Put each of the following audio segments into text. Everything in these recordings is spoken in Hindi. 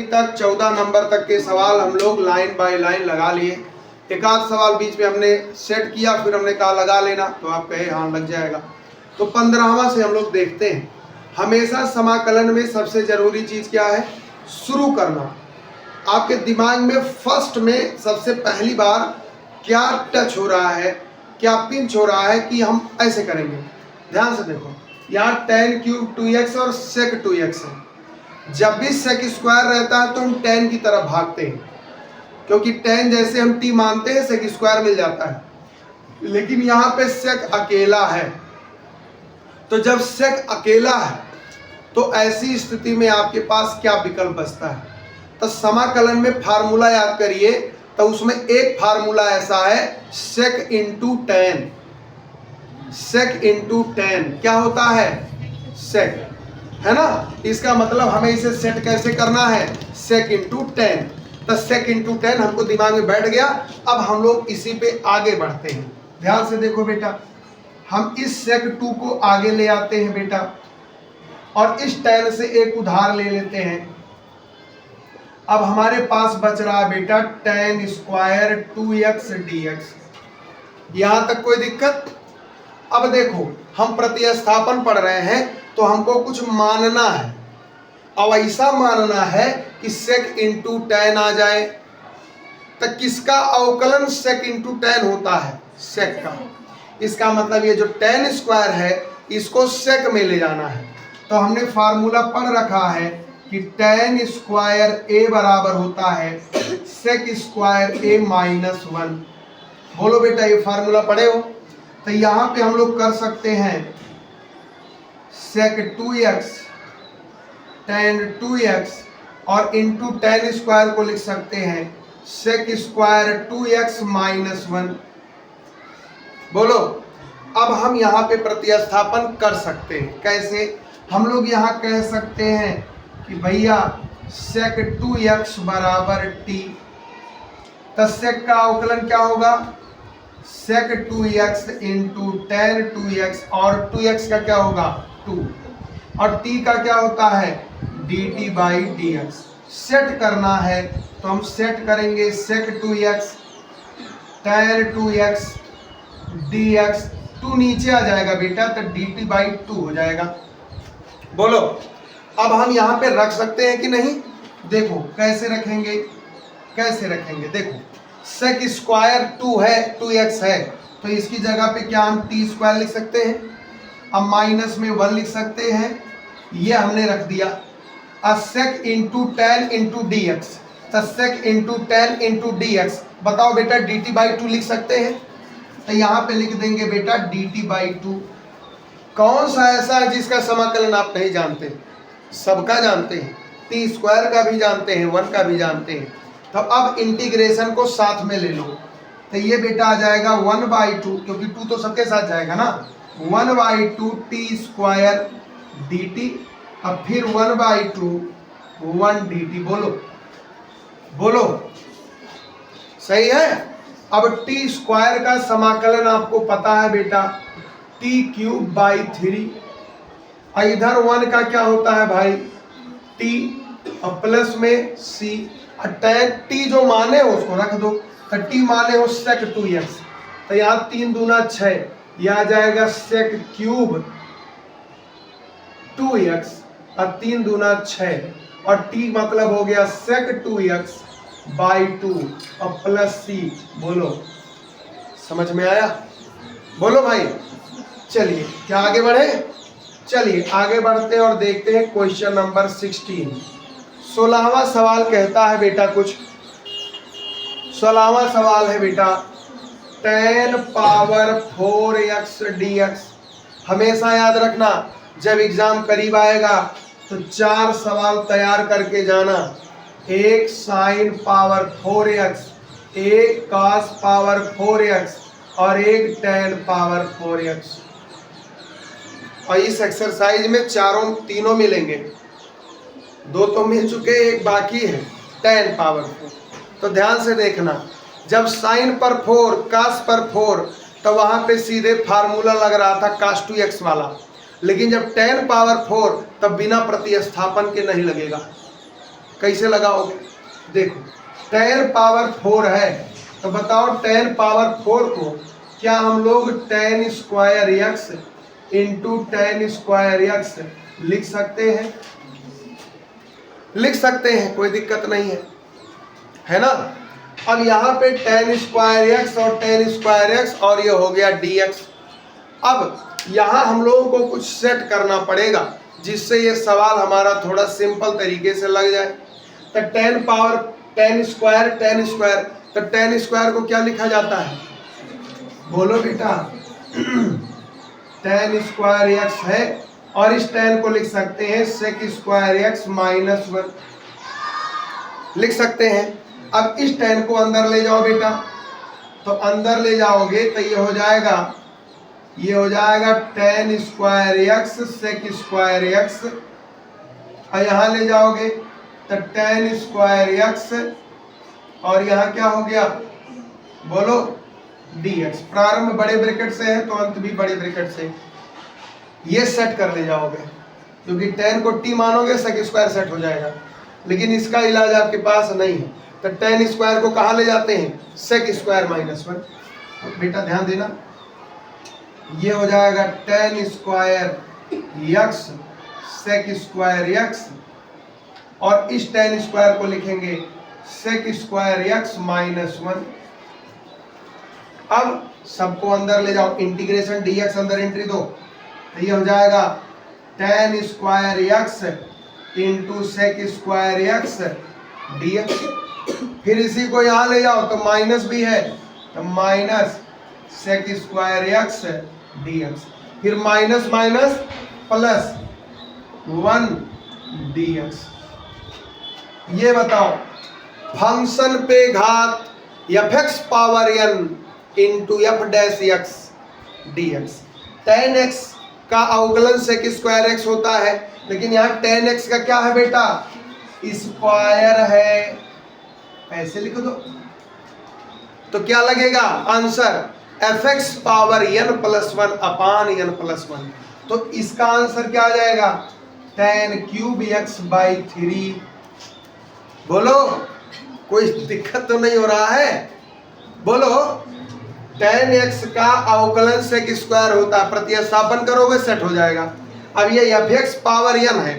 तक 14 नंबर तक के सवाल हम लोग लाइन बाय लाइन लगा लिए। एक आध सवाल बीच में हमने सेट किया, फिर हमने कहा लगा लेना, तो आप कहे हाँ लग जाएगा। तो 15वां से हम लोग देखते हैं। हमेशा समाकलन में सबसे जरूरी चीज क्या है? शुरू करना। आपके दिमाग में फर्स्ट में सबसे पहली बार क्या टच हो रहा है, क्या पिंच हो रहा है कि हम ऐसे करेंगे। ध्यान से देखो, यहाँ tan क्यूब 2x और sec 2x है। जब भी sec स्क्वायर रहता है तो हम tan की तरफ भागते हैं, क्योंकि tan जैसे हम t मानते हैं sec स्क्वायर मिल जाता है। लेकिन यहाँ पे sec अकेला है, तो जब sec अकेला है तो ऐसी स्थिति में आपके पास क्या विकल्प बचता है? तो समाकलन में फार्मूला याद करिए, तो उसमें एक फार्मूला ऐसा है sec into tan। sec into tan क्या होता है? sec, है ना। इसका मतलब हमें इसे सेट कैसे करना है? sec into tan। तो sec इंटू tan हमको दिमाग में बैठ गया। अब हम लोग इसी पे आगे बढ़ते हैं। ध्यान से देखो बेटा, हम इस sec 2 को आगे ले आते हैं बेटा, और इस tan से एक उधार ले लेते हैं। अब हमारे पास बच रहा है बेटा tan स्क्वायर 2x dx। यहां तक कोई दिक्कत? अब देखो, हम प्रतिस्थापन पढ़ रहे हैं तो हमको कुछ मानना है। अब ऐसा मानना है कि sec इंटू tan आ जाए। तो किसका अवकलन sec इंटू tan होता है? sec का। इसका मतलब ये जो tan स्क्वायर है इसको sec में ले जाना है। तो हमने फार्मूला पढ़ रखा है कि tan स्क्वायर a बराबर होता है sec स्क्वायर a माइनस 1। बोलो बेटा, ये फार्मूला पढ़े हो? तो यहाँ पे हम लोग कर सकते हैं sec 2x tan 2x और इंटू tan स्क्वायर को लिख सकते हैं sec स्क्वायर 2x माइनस 1। बोलो, अब हम यहाँ पे प्रतिस्थापन कर सकते हैं। कैसे? हम लोग यहाँ कह सकते हैं कि भैया sec 2x बराबर t। तो sec का अवकलन क्या होगा? sec 2x into tan 2x, और 2x का क्या होगा? 2, और t का क्या होता है? dt by dx। सेट करना है तो हम सेट करेंगे sec 2x tan 2x dx। 2 नीचे आ जाएगा बेटा, तो dt बाई 2 हो जाएगा। बोलो, अब हम यहाँ पे रख सकते हैं कि नहीं? देखो कैसे रखेंगे, कैसे रखेंगे। देखो sec स्क्वायर 2 है, 2x है, तो इसकी जगह पे क्या हम t स्क्वायर लिख सकते हैं। अब माइनस में 1 लिख सकते हैं, ये हमने रख दिया। अब sec into tan into dx, तो sec into tan into dx। बताओ बेटा, dt बाई 2 लिख सकते हैं, तो यहाँ पे लिख देंगे बेटा dt बाई 2। कौन सा ऐसा है जिसका समाकलन आप नहीं जानते? सबका जानते हैं, t स्क्वायर का भी जानते हैं, 1 का भी जानते हैं। तो अब इंटीग्रेशन को साथ में ले लो, तो ये बेटा आ जाएगा 1/2, क्योंकि 2 तो सबके साथ जाएगा ना। 1/2 t स्क्वायर dt, अब फिर 1/2 1 dt। बोलो बोलो, सही है। अब t स्क्वायर का समाकलन आपको पता है बेटा, t क्यूब बाई 3। इधर 1 का क्या होता है भाई? t, और प्लस में c, और tan t जो माने हो उसको रख दो। तो t माने हो sec 2x, तो यहाँ 3 दूना 6, यह आ जाएगा sec क्यूब 2x, और 3 दूना 6, और t मतलब हो गया sec 2x बाई 2 और प्लस c। बोलो, समझ में आया? बोलो भाई। चलिए क्या आगे बढ़े? चलिए आगे बढ़ते हैं और देखते हैं क्वेश्चन नंबर 16। 16वां सवाल कहता है बेटा कुछ। 16वां सवाल है बेटा tan पावर 4x dx। हमेशा याद रखना, जब एग्जाम करीब आएगा तो 4 सवाल तैयार करके जाना। एक sin पावर 4x, एक cos पावर 4x, और एक tan पावर 4x। और इस एक्सरसाइज में तीनों मिलेंगे। 2 तो मिल चुके, एक बाकी है tan पावर 4। तो ध्यान से देखना, जब sin पर 4, cos पर 4, तो वहां पे सीधे फार्मूला लग रहा था cos 2x वाला। लेकिन जब tan पावर 4, तब बिना प्रतिस्थापन के नहीं लगेगा। कैसे लगाओगे? देखो 10 पावर 4 है, तो बताओ 10 पावर 4 को क्या हम लोग 10 square x into 10 square x लिख सकते हैं? लिख सकते हैं, कोई दिक्कत नहीं है ना। अब यहाँ पे 10 स्क्वायर एक्स और 10 स्क्वायर एक्स और ये हो गया dx। अब यहाँ हम लोगों को कुछ सेट करना पड़ेगा जिससे ये सवाल हमारा थोड़ा सिंपल तरीके से लग जाए। तो 10 पावर 10 स्क्वायर तो 10 स्क्वायर को क्या लिखा जाता है? बोलो बेटा। 10 स्क्वायर एक्स है और इस 10 को लिख सकते हैं सेक स्क्वायर एक्स माइनस 1 लिख सकते हैं। अब इस 10 को अंदर ले जाओ बेटा, तो अंदर ले जाओगे तो ये हो जाएगा 10 square x sec square x, और यहाँ ले जाओगे तो 10 स्क्वायर एक्स और यहाँ क्या हो गया? बोलो dx। प्रारंभ बड़े ब्रैकेट से है तो अंत भी बड़े ब्रैकेट से। ये सेट कर ले जाओगे, क्योंकि 10 को t मानोगे सेक स्क्वायर सेट हो जाएगा, लेकिन इसका इलाज आपके पास नहीं है। तो 10 स्क्वायर को कहाँ ले जाते हैं? Sec square minus 1। तो बेटा ध्यान देना, ये हो जाएगा 10 square x sec square x, और इस 10 स्क्वायर को लिखेंगे सेक स्क्वायर एक्स माइनस 1। अब सबको अंदर ले जाओ, इंटीग्रेशन dx अंदर एंट्री दो, तो ये हो जाएगा 10 square x into sec square x dx। फिर इसी को यहाँ ले जाओ तो माइनस भी है, तो minus sec square x dx। फिर माइनस माइनस प्लस 1 dx। ये बताओ फंक्शन पे घात fx power n into F dash x dx। 10x का अवकलन सेक स्क्वायर एक्स होता है, लेकिन यहाँ 10x का क्या है बेटा? स्क्वायर है, ऐसे लिख दो तो क्या लगेगा answer? fx power n plus 1 अपान n प्लस 1। तो इसका आंसर क्या आ जाएगा? 10 क्यूब x बाई 3। बोलो, कोई दिक्कत तो नहीं हो रहा है? बोलो, 10x का अवकलन सेक स्क्वायर होता है, प्रतिस्थापन करोगे सेट हो जाएगा। अब ये fx पावर n है,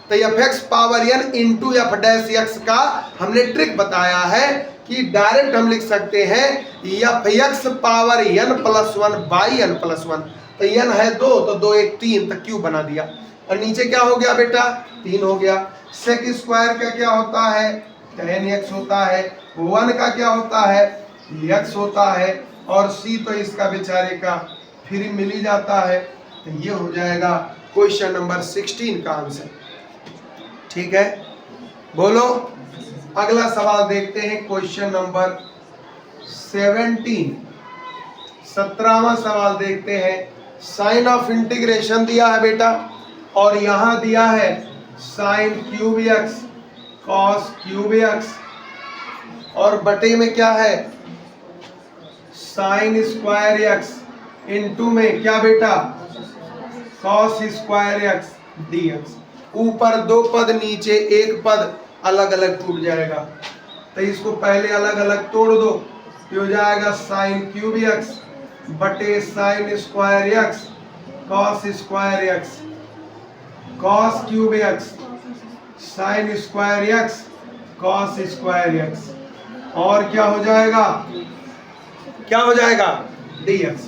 तो fx power n into F dash x का हमने ट्रिक बताया है कि डायरेक्ट हम लिख सकते हैं fx power n plus 1 by n plus 1। तो n है 2 तो 2 1 3, तो क्यूब बना दिया, और नीचे क्या हो गया बेटा? 3 हो गया। सेक स्क्वायर का क्या होता है? 10x होता है। 1 का क्या होता है? x होता है, और c तो इसका बेचारे का फ्री मिल ही जाता है। तो ये हो जाएगा क्वेश्चन नंबर 16 का आंसर। ठीक है, बोलो अगला सवाल देखते हैं, क्वेश्चन नंबर 17। 17वां सवाल देखते हैं। साइन ऑफ इंटीग्रेशन दिया है बेटा, और यहाँ दिया है sine cube x cos cube x, और बटे में क्या है? साइन स्क्वायर एक्स इंटू में क्या बेटा? Cos square x dx। ऊपर 2 पद, नीचे 1 पद अलग अलग टूट जाएगा, तो इसको पहले अलग अलग तोड़ दो, तो हो जाएगा साइन क्यूब एक्स बटे sine square x cos square x, cos cube x sine square x cos square x, और क्या हो जाएगा? क्या हो जाएगा? dx।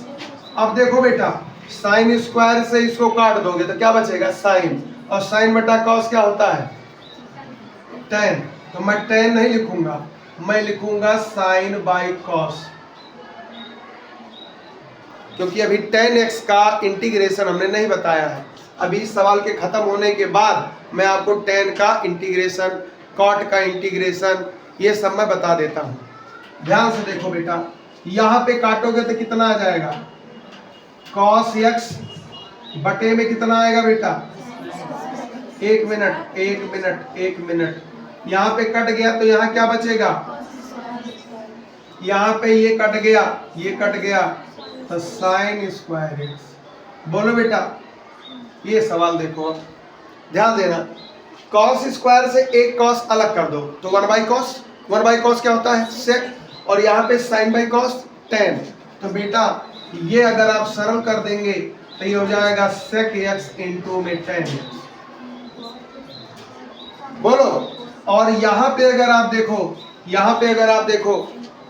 अब देखो बेटा, साइन स्क्वायर से इसको काट दोगे तो क्या बचेगा? साइन, और साइन बटा कॉस क्या होता है? tan। तो मैं tan नहीं लिखूंगा, मैं लिखूंगा साइन बाई कॉस, क्योंकि अभी tan x का इंटीग्रेशन हमने नहीं बताया है। अभी इस सवाल के खत्म होने के बाद मैं आपको tan का इंटीग्रेशन, cot का इंटीग्रेशन, ये सब मैं बता देता हूँ। ध्यान से देखो बेटा, यहाँ पे काटोगे तो कितना आ जाएगा? cos x बटे में कितना आएगा बेटा? 1 मिनट 1 मिनट 1 मिनट। यहाँ पे कट गया तो यहाँ क्या बचेगा? यहाँ पे ये कट गया, ये कट गया, तो साइन स्क्वायर एक्स। बोलो बेटा, ये सवाल देखो, ध्यान देना। कॉस स्क्वायर से एक कॉस अलग कर दो तो 1/cos, 1/cos क्या होता है सेक, और यहाँ पे sin बाई कॉस tan। तो बेटा ये अगर आप सरल कर देंगे तो ये हो जाएगा sec x इंटू में tan x। बोलो, और यहाँ पे अगर आप देखो, यहाँ पे अगर आप देखो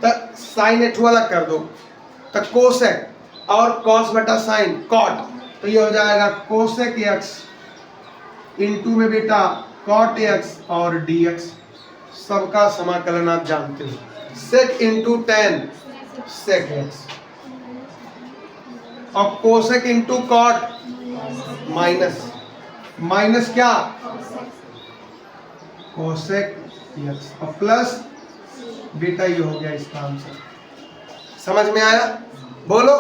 तो sin h अलग कर दो तो कोसेक और cos बटा sin cot, तो ये हो जाएगा कोसेक x इंटू में बेटा cot x और dx। सबका समाकलन आप जानते हो, sec into tan sec x और cosec into cot minus minus क्या कोसेक एक्स और प्लस बेटा ये हो गया इसका आंसर। समझ में आया? बोलो।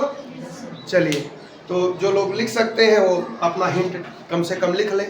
चलिए, तो जो लोग लिख सकते हैं वो अपना हिंट कम से कम लिख लें।